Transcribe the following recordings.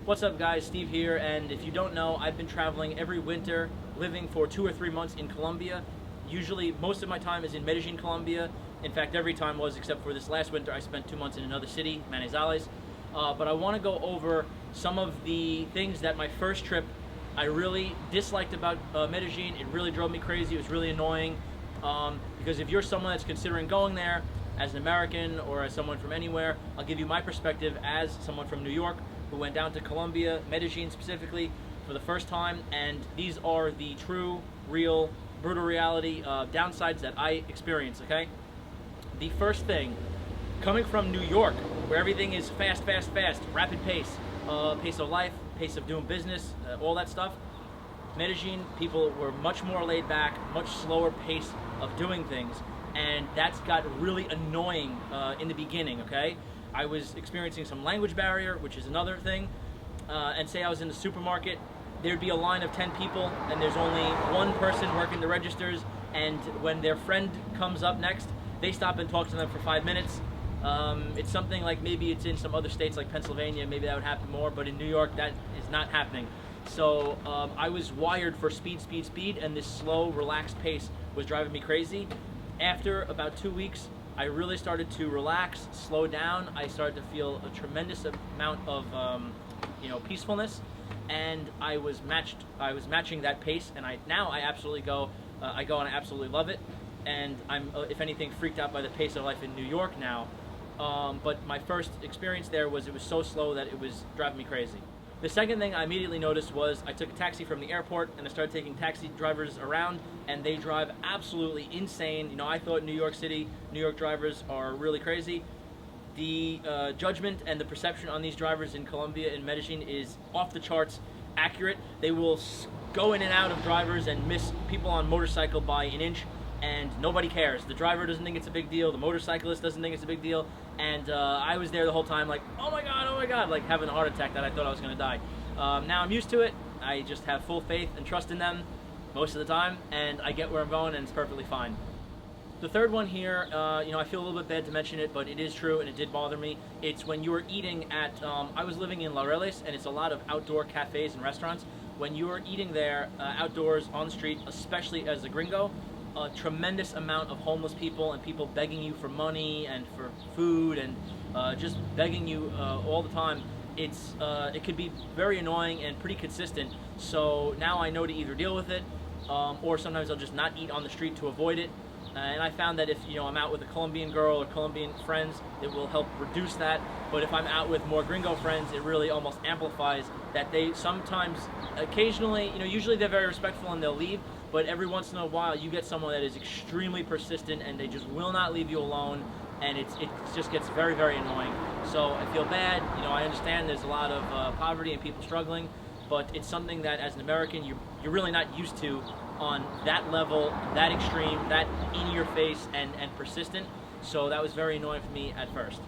What's up guys, Steve here, and if you don't know, I've been traveling every winter, living for 2 or 3 months in Colombia. Usually, most of my time is in Medellin, Colombia. In fact, every time was, except for this last winter, I spent 2 months in another city, Manizales. But I want to go over some of the things that my first trip I really disliked about Medellin. It really drove me crazy, it was really annoying. Because if you're someone that's considering going there, as an American or as someone from anywhere, I'll give you my perspective as someone from New York who went down to Colombia, Medellin specifically, for the first time, and these are the true, real, brutal reality downsides that I experienced, okay? The first thing, coming from New York, where everything is fast, fast, fast, rapid pace, pace of life, pace of doing business, all that stuff, Medellin, people were much more laid back, much slower pace of doing things, and that's got really annoying in the beginning, okay? I was experiencing some language barrier, which is another thing, and say I was in the supermarket, there'd be a line of 10 people, and there's only one person working the registers, and when their friend comes up next, they stop and talk to them for 5 minutes. It's something like, maybe it's in some other states like Pennsylvania, maybe that would happen more, but in New York, that is not happening. So I was wired for speed, speed, speed, and this slow, relaxed pace was driving me crazy. After about 2 weeks, I really started to relax, slow down. I started to feel a tremendous amount of peacefulness, and I was matching that pace, and now I absolutely go. I go and I absolutely love it, and I'm, if anything, freaked out by the pace of life in New York now. But my first experience there was, it was so slow that it was driving me crazy. The second thing I immediately noticed was I took a taxi from the airport and I started taking taxi drivers around, and they drive absolutely insane. You know, I thought New York City, New York drivers are really crazy. The judgment and the perception on these drivers in Colombia and Medellin is off the charts accurate. They will go in and out of drivers and miss people on motorcycle by an inch, and nobody cares. The driver doesn't think it's a big deal, the motorcyclist doesn't think it's a big deal, and I was there the whole time like, oh my god, like having a heart attack that I thought I was going to die. Now I'm used to it. I just have full faith and trust in them most of the time, and I get where I'm going, and it's perfectly fine. The third one here, I feel a little bit bad to mention it, but it is true, and it did bother me. It's when you're eating at, I was living in Laureles, and it's a lot of outdoor cafes and restaurants. When you're eating there outdoors on the street, especially as a gringo, a tremendous amount of homeless people and people begging you for money and for food and just begging you all the time. It could be very annoying and pretty consistent. So now I know to either deal with it or sometimes I'll just not eat on the street to avoid it. And I found that if I'm out with a Colombian girl or Colombian friends, it will help reduce that. But if I'm out with more gringo friends, it really almost amplifies that. They sometimes, occasionally, usually they're very respectful and they'll leave, but every once in a while you get someone that is extremely persistent and they just will not leave you alone, and it just gets very, very annoying. So I feel bad. I understand there's a lot of poverty and people struggling, but it's something that as an American you're really not used to on that level, that extreme, that in your face and persistent. So that was very annoying for me at first.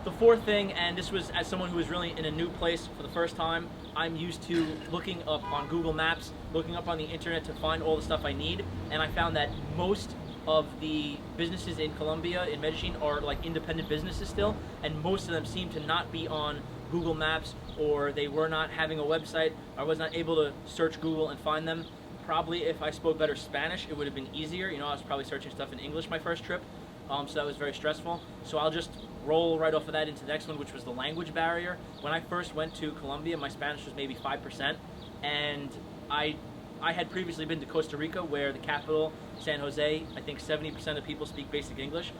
The fourth thing, and this was as someone who was really in a new place for the first time, I'm used to looking up on Google Maps, looking up on the internet to find all the stuff I need, and I found that most of the businesses in Colombia, in Medellin, are like independent businesses still, and most of them seem to not be on Google Maps, or they were not having a website. I was not able to search Google and find them. Probably if I spoke better Spanish, it would have been easier. I was probably searching stuff in English my first trip, so that was very stressful. So I'll just roll right off of that into the next one, which was the language barrier. When I first went to Colombia, my Spanish was maybe 5%, and I had previously been to Costa Rica, where the capital, San Jose, I think 70% of people speak basic English,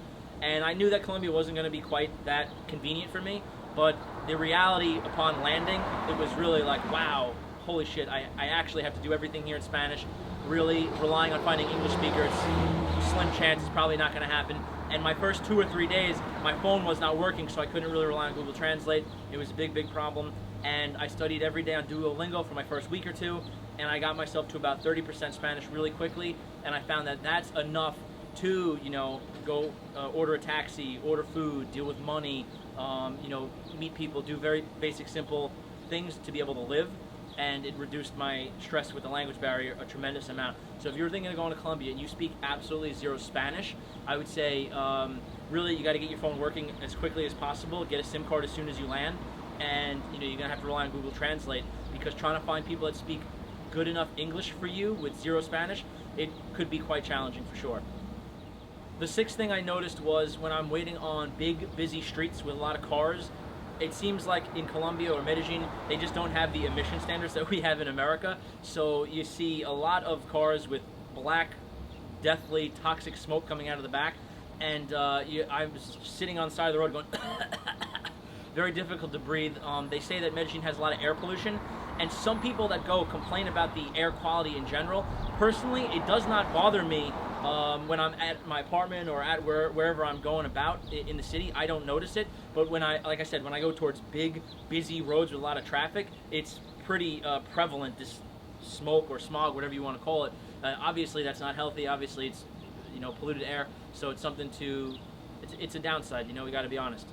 and I knew that Colombia wasn't going to be quite that convenient for me, but the reality upon landing, it was really like, wow, holy shit, I actually have to do everything here in Spanish. Really relying on finding English speakers, slim chance, it's probably not going to happen. And my first 2 or 3 days, my phone was not working, so I couldn't really rely on Google Translate. It was a big, big problem. And I studied every day on Duolingo for my first week or two, and I got myself to about 30% Spanish really quickly, and I found that that's enough to, go order a taxi, order food, deal with money, meet people, do very basic, simple things to be able to live. And it reduced my stress with the language barrier a tremendous amount. So if you're thinking of going to Colombia and you speak absolutely zero Spanish, I would say really you got to get your phone working as quickly as possible, get a SIM card as soon as you land, and you're gonna have to rely on Google Translate, because trying to find people that speak good enough English for you with zero Spanish, it could be quite challenging for sure. The sixth thing I noticed was when I'm waiting on big, busy streets with a lot of cars, it seems like in Colombia or Medellin, they just don't have the emission standards that we have in America. So you see a lot of cars with black, deathly, toxic smoke coming out of the back. And I was sitting on the side of the road going, very difficult to breathe. They say that Medellin has a lot of air pollution. And some people that go complain about the air quality in general. Personally, it does not bother me when I'm at my apartment or at wherever I'm going about in the city. I don't notice it. But like I said, when I go towards big, busy roads with a lot of traffic, it's pretty prevalent, this smoke or smog, whatever you want to call it. Obviously, that's not healthy. Obviously, it's polluted air. So it's something it's a downside. We got to be honest.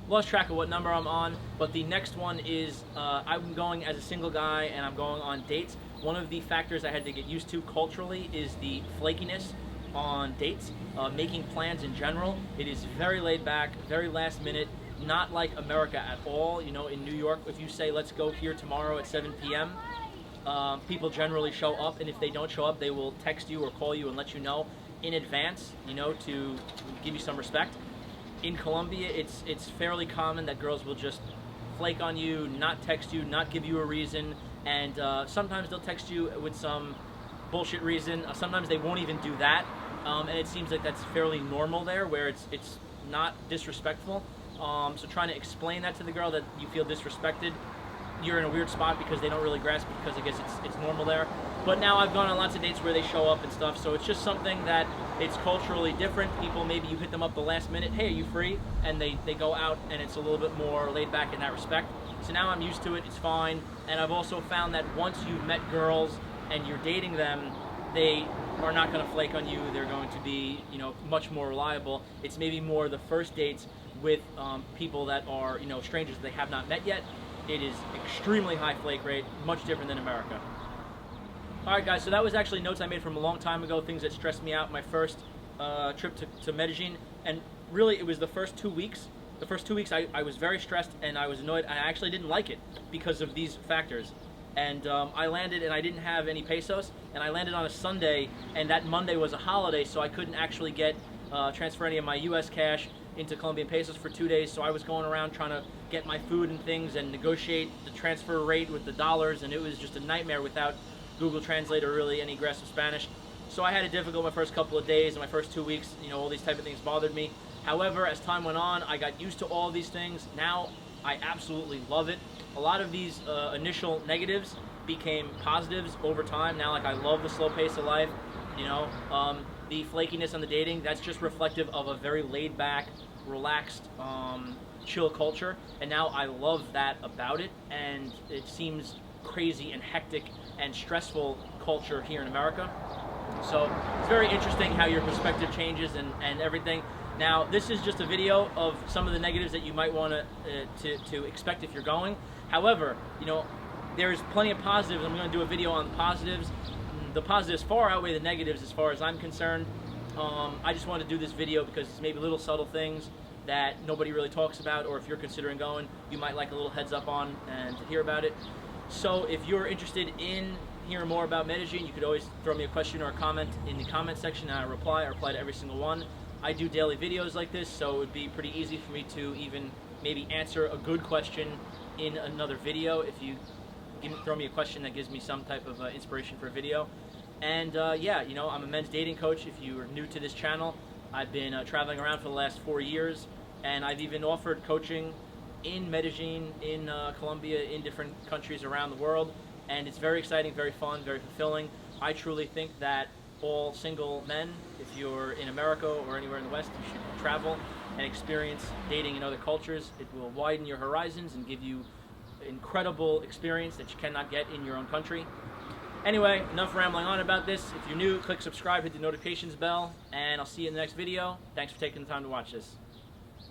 Lost track of what number I'm on, but the next one is I'm going as a single guy and I'm going on dates. One of the factors I had to get used to culturally is the flakiness on dates, making plans in general. It is very laid back, very last minute, not like America at all. In New York, if you say, let's go here tomorrow at 7 p.m., people generally show up, and if they don't show up, they will text you or call you and let you know in advance, to give you some respect. In Colombia, it's fairly common that girls will just flake on you, not text you, not give you a reason, and sometimes they'll text you with some bullshit reason. Sometimes they won't even do that, and it seems like that's fairly normal there, where it's not disrespectful. So trying to explain that to the girl that you feel disrespected, you're in a weird spot because they don't really grasp it, because I guess it's normal there. But now I've gone on lots of dates where they show up and stuff, so it's just something that it's culturally different. People, maybe you hit them up the last minute, hey, are you free? And they go out, and it's a little bit more laid back in that respect. So now I'm used to it, it's fine. And I've also found that once you've met girls and you're dating them, they are not going to flake on you. They're going to be, much more reliable. It's maybe more the first dates with people that are, strangers that they have not met yet. It is extremely high flake rate, much different than America. Alright guys, so that was actually notes I made from a long time ago, things that stressed me out my first trip to Medellin, and really it was the first 2 weeks. The first 2 weeks I was very stressed and I was annoyed, and I actually didn't like it because of these factors. And I landed and I didn't have any pesos, and I landed on a Sunday, and that Monday was a holiday, so I couldn't actually transfer any of my US cash into Colombian pesos for 2 days, so I was going around trying to get my food and things and negotiate the transfer rate with the dollars, and it was just a nightmare without Google Translate or really any grasp of Spanish. So I had it difficult my first couple of days, and my first 2 weeks, all these type of things bothered me. However, as time went on, I got used to all these things. Now, I absolutely love it. A lot of these initial negatives became positives over time. Now, I love the slow pace of life, the flakiness on the dating, that's just reflective of a very laid back, relaxed, chill culture, and now I love that about it, and it seems crazy and hectic and stressful culture here in America. So it's very interesting how your perspective changes and everything. Now, this is just a video of some of the negatives that you might want to expect if you're going. However, there's plenty of positives. I'm going to do a video on the positives. The positives far outweigh the negatives as far as I'm concerned. I just wanted to do this video because it's maybe little subtle things that nobody really talks about, or if you're considering going, you might like a little heads up on and to hear about it. So if you're interested in hearing more about Medellin, you could always throw me a question or a comment in the comment section, and I reply to every single one. I do daily videos like this, so it would be pretty easy for me to even maybe answer a good question in another video if you throw me a question that gives me some type of inspiration for a video. And yeah, I'm a men's dating coach. If you are new to this channel, I've been traveling around for the last 4 years, and I've even offered coaching in Medellin, in Colombia, in different countries around the world, and it's very exciting, very fun, very fulfilling. I truly think that all single men, if you're in America or anywhere in the West, you should travel and experience dating in other cultures. It will widen your horizons and give you incredible experience that you cannot get in your own country. Anyway, enough rambling on about this. If you're new, click subscribe, hit the notifications bell, and I'll see you in the next video. Thanks for taking the time to watch this.